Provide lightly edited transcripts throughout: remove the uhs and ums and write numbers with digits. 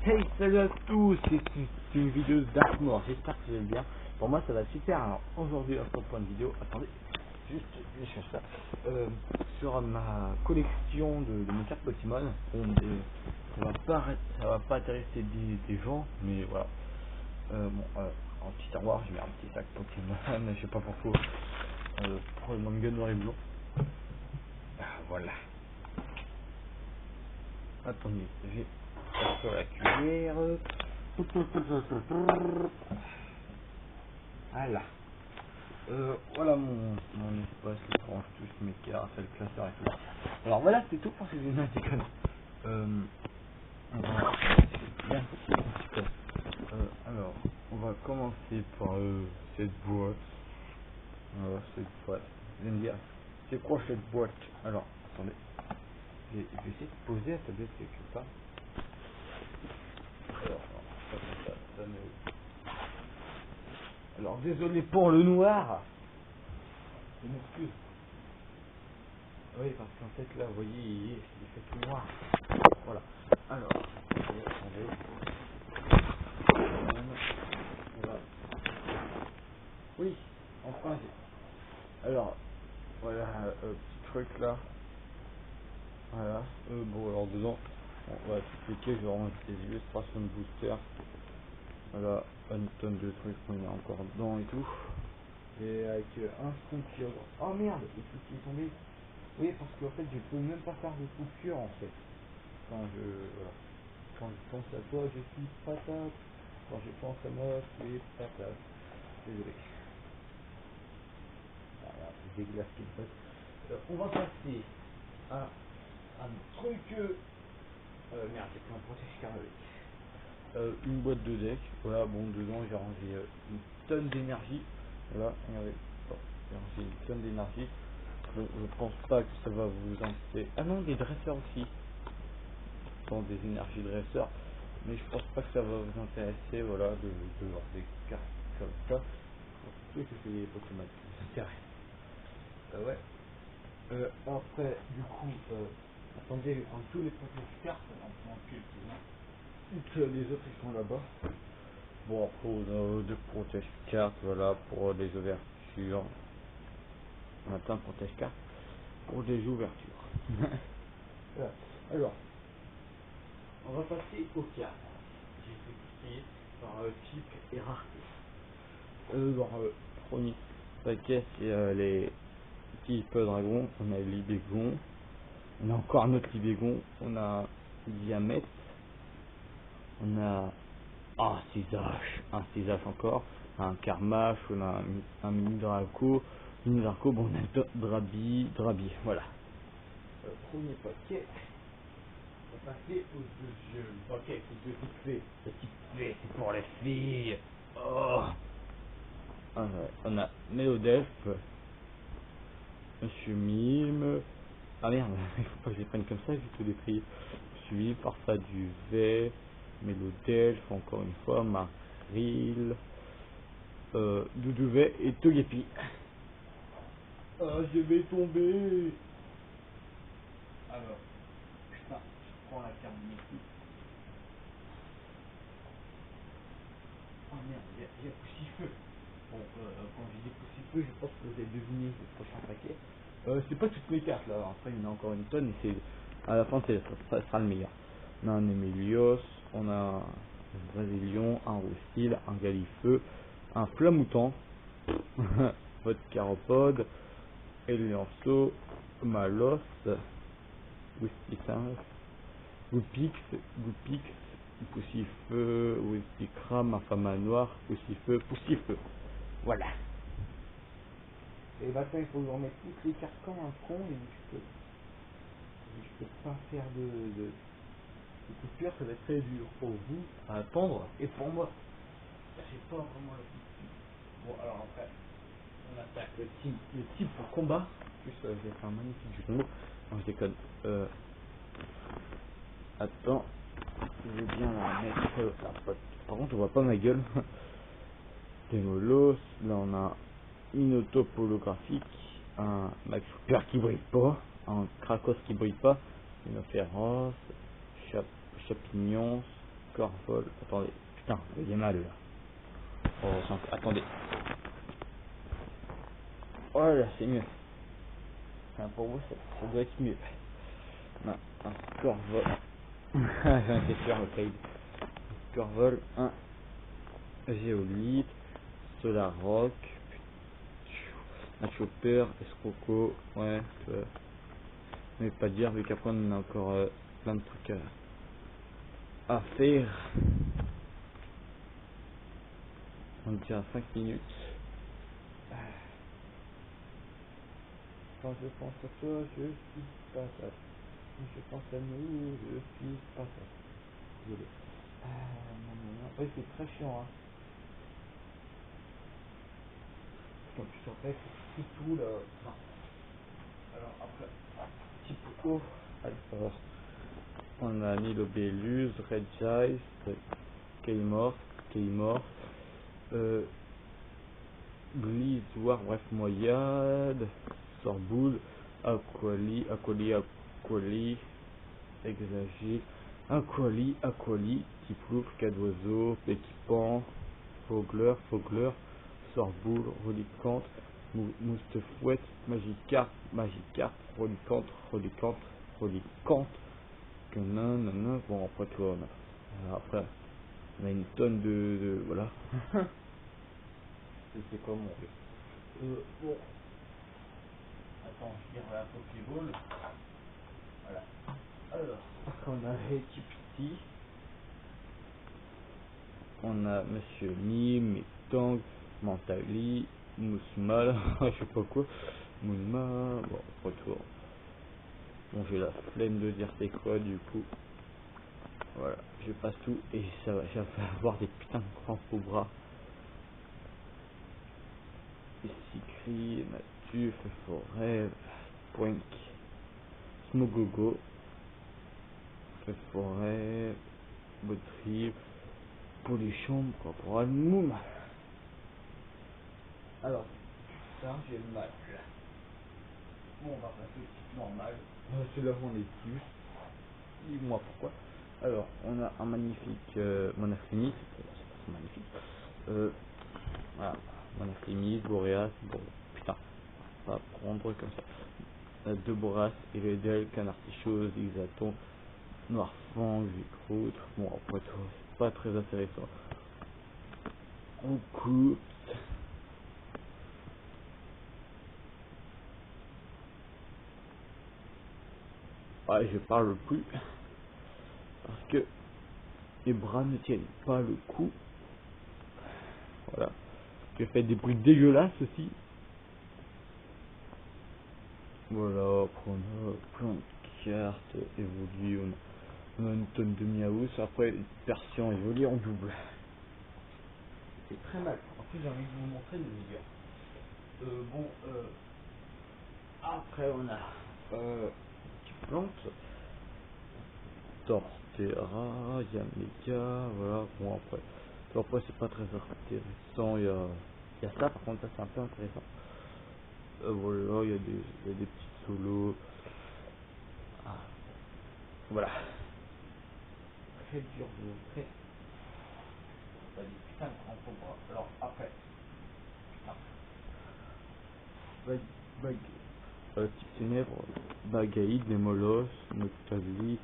Hey, salut à tous, c'est une vidéo d'Artmore, j'espère que vous allez bien. Pour moi ça va super. Alors aujourd'hui, un point de vidéo, attendez, juste je cherche ça, sur ma collection de mes cartes Pokémon. Bon, ça va pas intéresser des gens, mais voilà. En petit tiroir, j'ai mis un petit sac Pokémon, je sais pas pourquoi, pour le manga noir et blanc. Ah, voilà. Attendez, j'ai sur la cuillère. Voilà. Voilà mon espace, je range tous mes cartes, le classeur et tout. Alors voilà, c'est tout pour ces émoticônes. On va bien un petit peu. Alors, on va commencer par cette boîte. Voilà, cette boîte. Vous allez me dire, c'est quoi cette boîte? Alors, attendez. Je vais essayer de poser la tablette quelque part. Alors, ça me... Alors, désolé pour le noir. Je m'excuse. Oui, parce qu'en fait, là, vous voyez, il fait tout noir. Voilà. Alors, attendez. Voilà. Oui, enfin, alors, voilà, petit truc là. Voilà. Bon, alors, dedans, on va expliquer, je vais ranger des illustrations de booster. Voilà, une tonne de trucs qu'on a encore dedans et tout. Et avec un concours. Oh merde, il faut qu'il est tombé. Oui, parce qu'en fait, je peux même pas faire de coupure en fait. Quand voilà. Quand je pense à toi, je suis patate. Quand je pense à moi, tu es patate. Désolé. Voilà, c'est dégueulasse qu'il fait. On va passer à un truc. Merde, j'ai pris un protège-carte avec. Une boîte de deck. Voilà, bon, dedans, j'ai rangé une tonne d'énergie. Voilà, regardez. Oh, j'ai rangé une tonne d'énergie. Donc, je pense pas que ça va vous intéresser. Ah non, des dresseurs aussi. Bon, des énergies dresseurs. Mais je pense pas que ça va vous intéresser, voilà, de voir des cartes comme ça. Surtout que c'est des Pokémon. C'est vrai. Ouais. Après, du coup, attendez, en tous les protège-cartes, on prend quelques-uns. Les autres, ils sont là-bas. Bon, après, on a deux protège-cartes, voilà, pour les ouvertures. On a plein de protège-cartes pour des ouvertures. Voilà. Alors, on va passer aux cartes. J'ai fait cliquer par type et rareté. Premier paquet, c'est les types dragons. On a Libégon. On a encore un autre Libégon. On a Diamètre. On a un Césage encore. Un Karmash. On a un mini Draco. Bon, on a Drabi. Voilà. Premier paquet. On va passer au deuxième paquet. Petite fée, c'est pour les filles. Oh. On a Mélodelph, Monsieur Mime. Ah merde, il faut pas que je les prenne comme ça, j'ai tout détruit. Suivi par ça du V, Mélodelph, encore une fois, Maril, Doudouvet et Togepi. Ah, je vais tomber. Alors, putain, je prends la carte de métier. Oh merde, il y a Poussifeu. Bon, quand je dis Poussifeu, je pense que vous avez deviné le prochain paquet. C'est pas toutes mes cartes là, après il y en a encore une tonne et c'est à la fin ça sera le meilleur. On a un Emelios, on a un Brésilien, un Roustil, un Galifeu, un Flamoutant, votre Caropode, Elianceau, Malos, Whisky5, Goupix, Poussifeu, Whisky-Cram, Infama Noir, Poussifeu. Voilà. Et maintenant il faut que je remette toutes les cartes comme un con et je peux pas faire de coupure, ça va être très dur pour vous à attendre et pour moi. J'ai pas vraiment la couture. Bon alors après, on attaque le type pour combat. En plus j'ai fait un magnifique jeu de mots. Non je déconne. Attends, je vais bien la mettre. Par contre on voit pas ma gueule. Démolos, là on a une auto holographique, un Max Super qui brille pas, un Krakos qui brille pas, une féroce, Chapignon, Corvol. Attendez, putain, il est mal là. Oh, attendez. Voilà, c'est mieux. Enfin, pour vous, ça doit être mieux. Non, un Corvol. J'en étais sûr, ok. Corvol, un Géolite, Solar Rock, un Chopper, Escroco, ouais, mais pas dire, vu qu'après on a encore plein de trucs à faire. On tient à 5 minutes. Quand je pense à toi, je suis pas ça. Quand je pense à nous, je suis pas ça. Désolé. Non. Oui, c'est très chiant, hein. Quand tu t'en fais, c'est tout là. Non. Alors après, petit peu. Alors, on a Nilobellus, Red Geist, Keymorph, Blizzard, bref, Moyade, Sorboule, Aquali, Exagile, Aquali, Tiplouf, Cadouoiseau, Péquipan, Fogler, Sorboule, Relicante, Moustefouette, Magikarp, Relicante, Canin, bon après toi, on a une tonne de voilà. C'est quoi mon bon. Attends, je dirais la Pokéball. Voilà. Alors, on a Petit, on a Monsieur Mime, Tang, Mentali, Mousmal, je sais pas quoi, Moulma, bon, retour. Bon, j'ai la flemme de dire c'est quoi du coup. Voilà, je passe tout et ça va avoir des putains de grands faux bras. Sicri, Mathieu, Forêt, Poink, Smogogo, Forêt, Botrib, Polichon, Corporal Moum. Alors, ça j'ai le mal. Bon, on va passer au type normal. C'est là où on est dessus. Dis-moi pourquoi. Alors, on a un magnifique Monafrimis, c'est magnifique. Voilà, Monafrimis, Boreas, bon, putain, on va prendre comme ça. Deux Boras, Eredel, Canartichose, Xaton, Noirfang, Vicroute. Bon, après tout, c'est pas très intéressant. On coupe. Ah, je parle plus parce que les bras ne tiennent pas le coup. Voilà. Je fais des bruits dégueulasses aussi. Voilà, après on a plein de cartes évoluées, on a une tonne de miaous, après une version évoluée en double. C'est très mal. Après j'ai envie de vous montrer des vidéos. Après on a petite plante, Torterra, Yameka, voilà, bon après c'est pas très intéressant, il y a ça par contre, ça c'est un peu intéressant. Voilà, il y a des petits solos. Ah, voilà. Très dur de montrer. T'as des putains de grands combats. Alors après, putain. Type ténèbres, Bagaïd, Demolos, Noctali,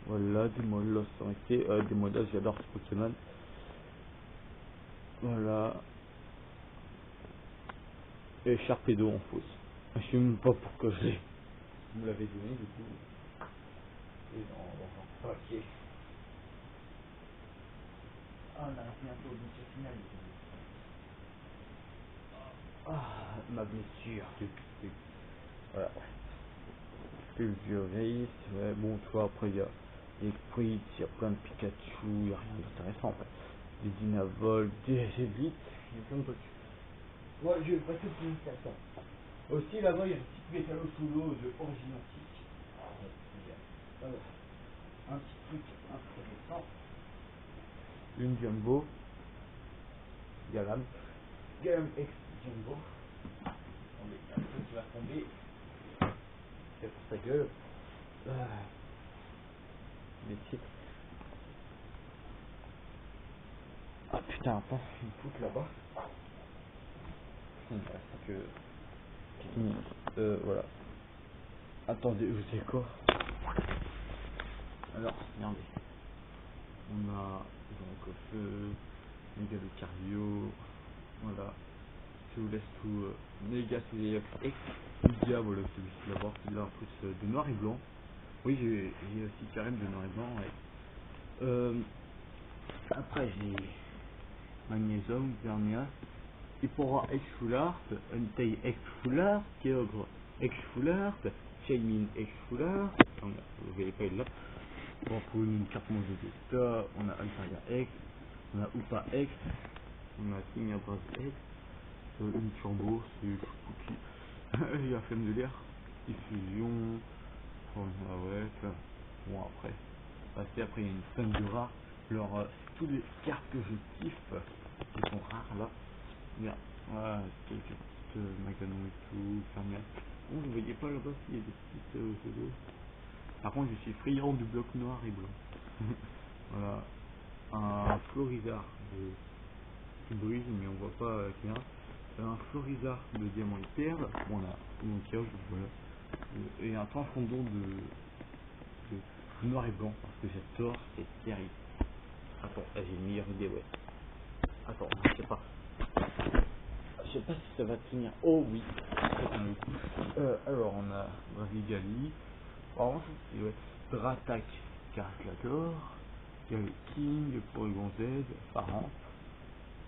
voilà, Demolos ont été, Demolos, j'adore ce Pokémon. Voilà. Et Sharpedo en fausse. Je sais même pas pourquoi je l'ai. Vous me l'avez donné du coup. Et dans un paquet. Ah, on arrive bientôt au but final. Ah, ma blessure. Voilà. Pulverise, ouais, bon, tu vois, après il y a des Quits, il y a plein de Pikachu, il n'y a rien d'intéressant en fait. Des Dynavolt, des Élites, il y a plein de trucs. Moi, je vais passer tout le monde ça. Aussi, là-bas, il y a une petite métallo solo de Originatique. Un petit truc intéressant. Une Jumbo, Galam X Jumbo. Attendez, il y a un truc qui va tomber. C'est pour ta gueule. Des titres. Ah putain, attends, une poutre là-bas. Il me reste que 4 minutes. Voilà. Attendez, je sais quoi. Alors, regardez. On a donc méga de cardio. Voilà. Je vous laisse tout méga Céliax X. Lydia, voilà, celui-ci là-bas. Il a un plus de noir et blanc. Oui, j'ai aussi carrément de noir et blanc. Ouais. Après, j'ai Magnésium, Vernia, Ipora X Full Art, Untei X Full Art, Kyogre X Full Art, Shaymin X Full Art. Vous verrez pas, il est là. Bon, pour une carte monde de Vesta, on a Altaria X, on a Upa X, on a Tignabras X, une Turbo, c'est Cookie, il y a Flemme de l'air, Diffusion, oh, ah ouais, ça. Bon après, après il y a une Flemme de rare, alors toutes les cartes que je kiffe, qui sont rares là, bien, voilà, quelques petites Maganon et tout, Fermial, bon je voyais pas là-bas s'il y a des petites pseudos. Par contre, je suis friand du bloc noir et blanc. Voilà, un Florizard qui brise, mais on voit pas clair. Un Florizard de diamant et perle. Bon, on a mon tirage, voilà. Et un transfondant de noir et blanc, parce que j'adore, c'est terrible. Attends, j'ai une meilleure idée, ouais. Attends, je sais pas. Je sais pas si ça va tenir. Oh oui. Alors, on a Bravigali. Orange, et ouais. Dratak, Caraslator, il y a le King, Porygon Z, Pharaon.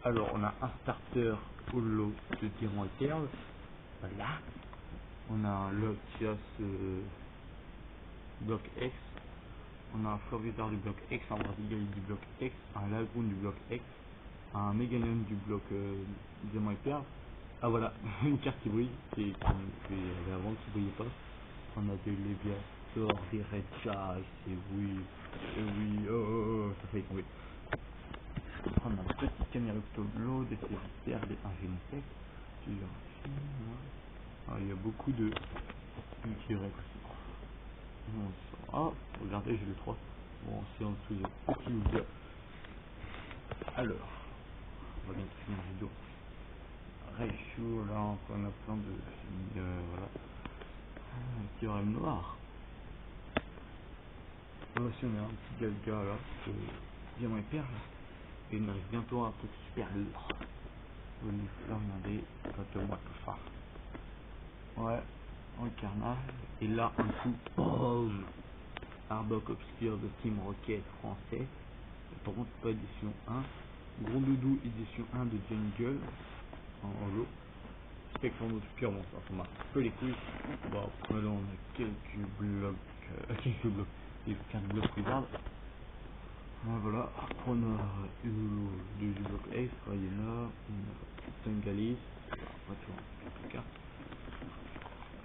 Alors on a un starter Holo de Diamant et Perle, voilà. On a un Latias bloc X, on a un Florizard du bloc X, un Brasigali du bloc X, un Lagoon du bloc X, un Meganium du bloc Diamant et Perle. Ah voilà, une carte qui brille, qui avait avant qui brillait pas. On a des Léviator, des Red Jazz, et oui, ça fait tomber. On a un petit Cameructoblo, des Célistères, des Ingénisec, plusieurs films, ah, il y a beaucoup de T-Rex. Ah, regardez, j'ai les 3. Bon, c'est en dessous, il y a petit Oudia. Alors, on va bien finir la vidéo. Ratio, là, on a plein de voilà. Un petit rêve noir. Là aussi, on a un petit Galga, là, Diamant et Perle. Et il arrive bientôt à un truc super lourd. Là, regardez, moi tout ça. Ouais, en carnage. Et là, un coup, boum, Arbok Obscur de Team Rocket français. Par contre, pas édition 1. Gros Doudou, édition 1 de Jungle. En lot. Spectrum Obscur, bon, ça m'a un peu les couilles. Bon, après là, on a quelques blocs. Et 4 blocs Wizard. Voilà, après on a du bloc Ace, Rayena, Tangalis, après tu vois, quelques cartes.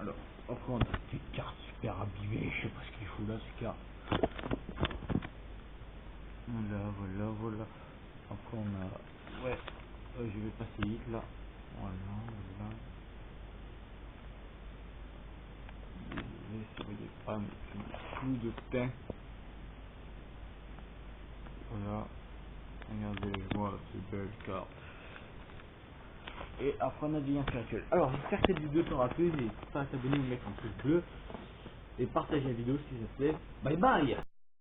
Alors, après on a des cartes super abîmées, je sais pas ce qu'il faut là ces cartes. Voilà. Après on a, ouais, je vais passer vite là. Voilà. Désolé si vous voyez pas, mais tout de teint. Voilà, regardez, voilà, c'est belle carte. Et après on a des liens spirituels. Alors j'espère que cette vidéo t'aura plu, n'hésite pas à t'abonner ou mettre un pouce bleu et partager la vidéo si ça te plaît. Bye bye.